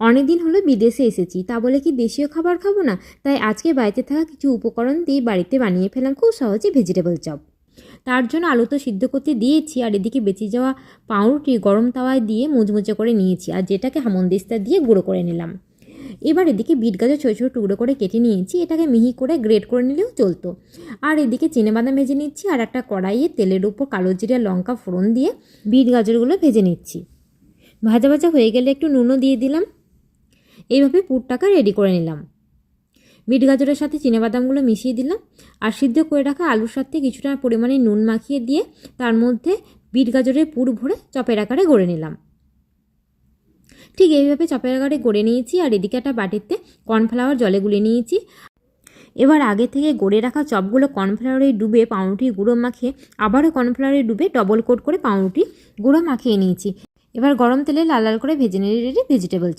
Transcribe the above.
অনেক দিন হলো বিদেশে এসেছি, তা বলে কি দেশীয় খাবার খাবো না? তাই আজকে বাড়িতে থাকা কিছু উপকরণ দিয়ে বাড়িতে বানিয়ে ফেলাম খুব সহজে ভেজিটেবল চপ। তার জন্য আলু তো সিদ্ধ করতে দিয়েছি, আর এদিকে বেঁচে যাওয়া পাউরুটি গরম তাওয়ায় দিয়ে মুচমুচে করে নিয়েছি, আর যেটাকে হামনদিস্তা দিয়ে গুঁড়ো করে নিলাম। এবার এদিকে বিট গাজর ছোটো ছোটো টুকরো করে কেটে নিয়েছি, এটাকে মিহি করে গ্রেট করে নিলেও চলতো। আর এদিকে চিনেবাদাম ভেজে নিচ্ছি, আর একটা কড়াইয়ে তেলের উপর কালো জিরা লঙ্কা ফোড়ন দিয়ে বিট গাজরগুলো ভেজে নিচ্ছি। ভাজা ভাজা হয়ে গেলে একটু নুনও দিয়ে দিলাম। এইভাবে পুরটাকে রেডি করে নিলাম। বিট গাজরের সাথে চিনেবাদামগুলো মিশিয়ে দিলাম, আর সিদ্ধ করে রাখা আলুর সাথে কিছুটা পরিমাণে নুন মাখিয়ে দিয়ে তার মধ্যে বিট গাজরের পুর ভরে চপের আকারে গড়ে নিলাম। ঠিক এইভাবে চপের আকারে গড়ে নিয়েছি, আর এদিকে একটা বাটিতে কর্নফ্লাওয়ার জলে গুলে নিয়েছি। এবার আগে থেকে গড়ে রাখা চপগুলো কর্নফ্লাওয়ারে ডুবে পাউরুটির গুঁড়ো মাখিয়ে আবারও কর্নফ্লাওয়ারে ডুবে ডবল কোট করে পাউরুটি গুঁড়ো মাখিয়ে নিয়েছি। এবার গরম তেলে লাল লাল করে ভেজে নিয়ে রেডি ভেজিটেবল চপ।